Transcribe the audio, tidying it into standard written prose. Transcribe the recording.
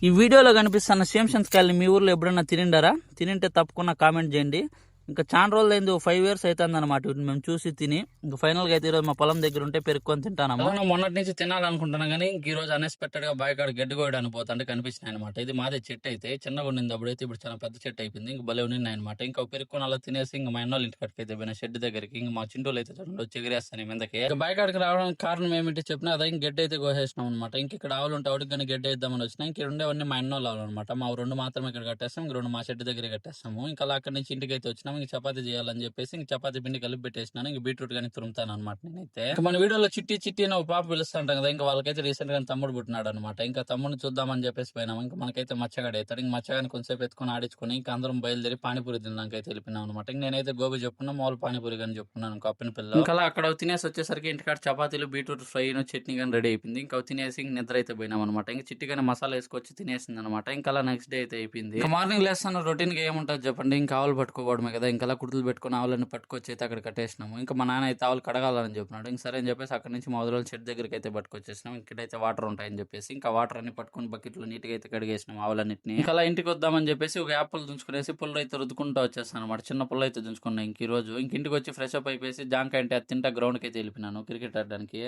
ఈ వీడియోలో కనిపిస్తున్న శేంషంతకాయలు మీ ఊర్లో ఎప్పుడన్నా తినిండారా? తినింటే తప్పకుండా కామెంట్ చేయండి. ఇంకా చాలా రోజులు అయింది, 5 years అవుతుంది అనమాట వీటిని మేము చూసి తిని. ఇంకా ఫైనల్ గా అయితే ఈరోజు మా పొలం దగ్గర ఉంటే పెరుక్కొని తింటాను. మొన్నటి నుంచి తినాలనుకుంటున్నా కానీ ఈ రోజు అన్ఎక్స్పెక్టెడ్ గా బాయికాడ గడ్డి కోయడానికి పోతుంటే కనిపించినాయి అనమాట. ఇది మాదే చెట్టు అయితే చిన్నగా ఉండింది అప్పుడైతే, ఇప్పుడు చాలా పెద్ద చెట్టు అయిపోయింది. ఇంకా భలే ఉన్నాయి అనమాట. ఇంకా పెరుక్కొని అలా తినేసి ఇంకా మా అన్నోళ్ళ ఇంటికి అయితే పోయిన షెడ్ దగ్గరికి. ఇంకా మా చింటూలు అయితే చూడండి వచ్చి ఎగిరేస్తాను మీదకి. ఇంకా బాయికాడికి రావడానికి కారణం ఏమిటి చెప్పినా అదే, ఇంక గడ్డి అయితే కోసేసినాం అనమాట. ఇంక ఇక్కడ ఆవులు ఉంటే ఆవిడకి కానీ గడ్డి వేద్దామని వచ్చినా. ఇంక ఉండేవన్నీ మా అన్నోళ్ళు ఆవులు అనమాట. మా 2 మాత్రమే ఇక్కడ కట్టేస్తాం, ఇంక 2 మా షెడ్ దగ్గర కట్టేస్తాము. ఇంకా అలా అక్కడి నుంచి ఇంటికి అయితే వచ్చినాము. ఇంక చపాతీ చేయాలని చెప్పేసి ఇంక చపాతీ పిండి కలిపి పెట్టేసినాను. ఇంక బీట్రూట్ కానీ తురుముతాను అనమాట నేనైతే. ఇంకా మన వీడియోలో చిట్టి చిట్టి అని ఒక పాప పిలుస్తుంటాం కదా, ఇంకా వాళ్ళకైతే రీసెంట్ గా తమ్ముడు పుట్టినాడు అనమాట. ఇంకా తమ్ముడిని చూద్దామని చెప్పేసి పోయినాము. ఇంకా మనకైతే మచ్చగాడు అవుతాడు. ఇంక మచ్చగాని కొంచెంసేపు ఎత్తుకొని ఆడించుకొని ఇంకా అందరం బయలుదేరి పానీపూరి తినడానికైతే వెళ్ళిపోయినాం అనమాట. ఇంక నేనైతే గోబీ చెప్పుకున్నా, మామూలు పానీపూరి కానీ చెప్పుకున్నాను ఇంకో అప్పిన పిల్ల. ఇంకా అలా అక్కడ తినేసి వచ్చేసరికి ఇంటికాడ చపాతీలు బీట్రూట్ ఫ్రై చట్నీ కానీ రెడీ అయిపోయింది. ఇంకా తినేసి ఇంక నిద్ర అయితే పోయినాం అనమాట. ఇంకా చిట్టి కానీ మసాలా వేసుకొచ్చి తినేసింది అనమాట. ఇంకా అలా నెక్స్ట్ డే అయితే అయిపోయింది. ఇంకా మార్నింగ్ లేస్తాను రొటీన్ గా ఏముంటుంది చెప్పండి, ఇంకా ఆవులు పట్టుకోవడమే కదా. ఇంకా అలా కుర్తులు పెట్టుకుని ఆవులను పట్టుకొచ్చి అయితే అక్కడ కట్టేసినాము. ఇంకా మా నాన్న అయితే ఆవులు కడగాలని చెప్పినాడు. ఇంక సరే అని చెప్పేసి అక్కడ నుంచి మా వదిలిన చెట్టు దగ్గరికి అయితే పట్టుకొచ్చేసినాం. ఇక్కడైతే వాటర్ ఉంటాయని చెప్పేసి ఇంకా వాటర్ అన్ని పట్టుకుని బకెట్లు నీట్గా అయితే కడిగేసినాం ఆవులన్నింటినీ. ఇంకా అలా ఇంటికి వద్దామని చెప్పేసి ఒక యాపిల్ దుంచుకునేసి పుల్ల అయితే రుద్దుకుంటూ వచ్చేస్తాను అనమాట. చిన్న పుల్ల అయితే దుంచుకున్నాను. ఇంక ఈ రోజు ఇంటికి వచ్చి ఫ్రెష్ అప్ అయిపోయి జాంకాయ అంటే అది తింటా గ్రౌండ్కి అయితే వెళ్ళిపోయినాను క్రికెట్ ఆడడానికి.